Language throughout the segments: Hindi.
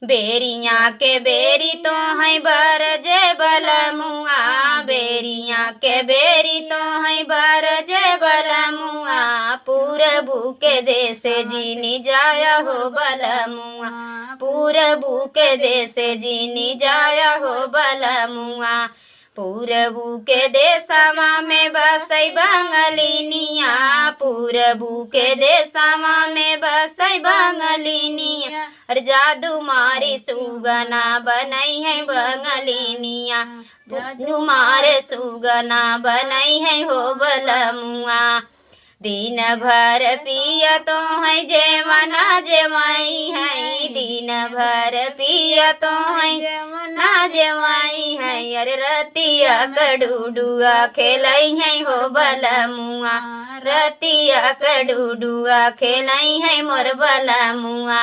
बेरिया के बेरी तो है बरजे बलमुआ, बेरिया के बेरी तो है बरजे बलमुआ, पूरबू के देश जीनी जाया हो बलमुआ, पूरबू के देश जीनी जाया हो बलमुआ, पूरबू के देशवा में बसई बंगलिनिया, पूरबू के देशवा में बसई बंगलिनिया, अरे जादू मारी सुगना बनई है बंगलिनिया, जादू मारे सुगना बनई है हो बलमुआ, दिन भर पिया तो है जेवना जेवाई है, दिन भर पिया तो है ना जेवाई है, अरे रतिया कड़ुडुआ खेलई है हो बलमुआ, रतिया कड़ुडुआ खेलई है मोर बलमुआ,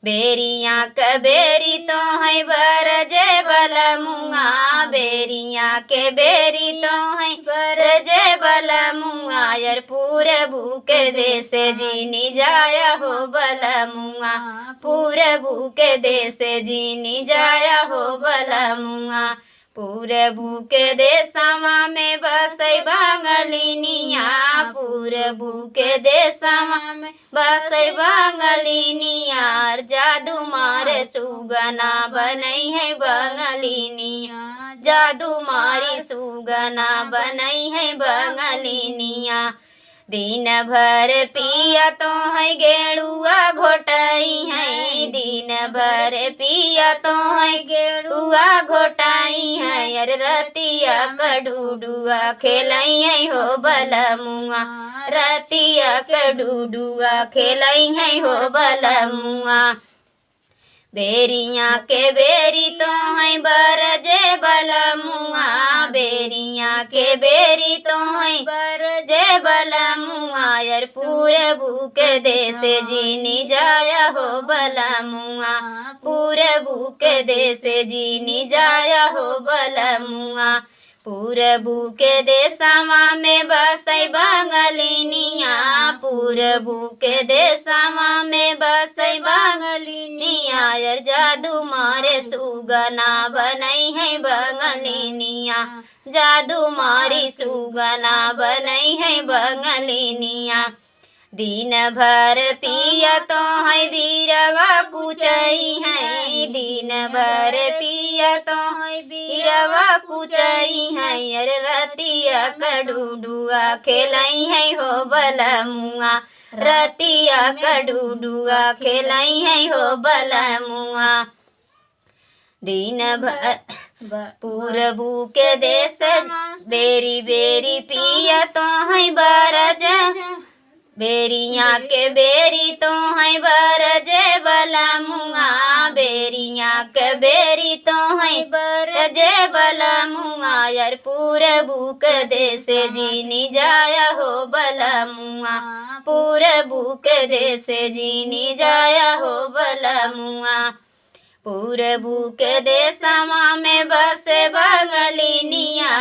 बेरिया के बेरी तो है बरजे बलमुआ, बेरिया के बेरी तो है बरजे बलमुआ, यार पूरबू के देश जीनी जाया हो बलमुआ, पूरबू के देश जीनी जाया हो बलमुआ, पूरबू के देशवा में बसई बंगलिनिया, पूरबू के देशवा में बसई बंगलिनिया, जादू मारे सुगना बनई है बंगलिनिया, जादू मारी सुगना बनई है बंगलिनिया, दिन भर पिया तो है गेड़ुआ घोटाई है, दिन भर पिया तो है गेड़ुआ घोटाई है, अरे रतिया कड़ुडुआ खेलई है हो बलमुआ, रतिया कड़ुडुआ खेलई है हो बलमुआ, बेरिया के बेरी तो है बरजे बलमुआ, बेरिया के बेरी तो है बरजे बलमुआ, यार पूरबू के देश जीनी जाया हो बलमुआ, पूरबू के देश जीनी जाया हो बलमुआ, पूरबू के देशवा में बसई बंगलिनिया, पूरबू के देशवा में बसई बंगलिनिया, यार जादू मारे सुगना बनई है बंगलिनिया, जादू मारी सुगना बनई है बंगलिनिया, दिन भर पिया तो है बीरवा कुचई है, दिन भर पिया तो है बीरवा कुचई है, अरे रतिया कड़ुडुआ खेलई है हो बलमुआ, रतिया कड़ुडुआ खेलई है हो बलमुआ, दिन भर पूरबू के देश बेरी बेरी पिया तो है बरजा, बेरिया के बेरी तो है बरजे बलमुआ, बेरिया के बेरी तो है बरजे बलमुआ, यार पूरबू के देश जीनी जाया हो बलमुआ, पूरबू के देश जीनी जाया हो बलमुआ, पूरबू के देशवा में बसे बंगलिनिया,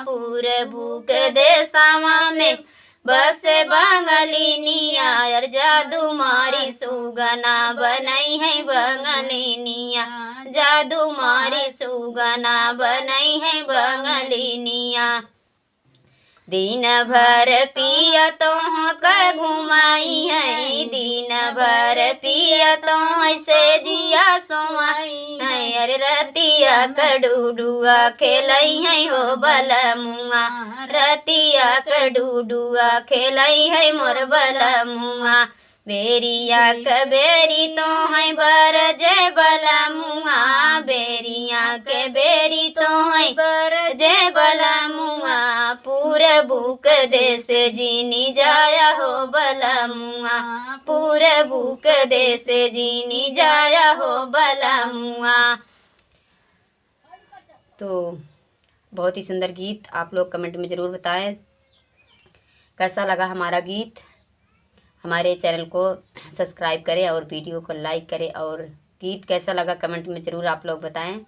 पूरबू के देशवा में बसे बंगलिनिया, यार जादू मारी सुगना बनई है बंगलिनिया, जादू मारी सुगना बनई है बंगलिनिया, दिन भर पिया तो का घुमाई है, दिन भर पिया तो से जिया सोमाई है, अरे रतिया कड़ुडुआ खेलई है हो बलमुआ, रतिया कड़ुडुआ खेलई है मोर बलमुआ, बेरिया के बेरी तो है बरजे बलमुआ, बेरिया के बेरी तो है बरजे बलमुआ, पूरबू के देश जीनी जाया हो बलमुआ, पूरबू के देश जीनी जाया हो बलमुआ। तो बहुत ही सुंदर गीत, आप लोग कमेंट में ज़रूर बताएं कैसा लगा हमारा गीत। हमारे चैनल को सब्सक्राइब करें और वीडियो को लाइक करें, और गीत कैसा लगा कमेंट में ज़रूर आप लोग बताएं।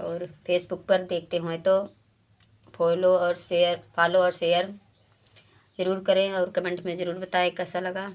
और फेसबुक पर देखते हो तो फॉलो और शेयर ज़रूर करें और कमेंट में ज़रूर बताएं कैसा लगा।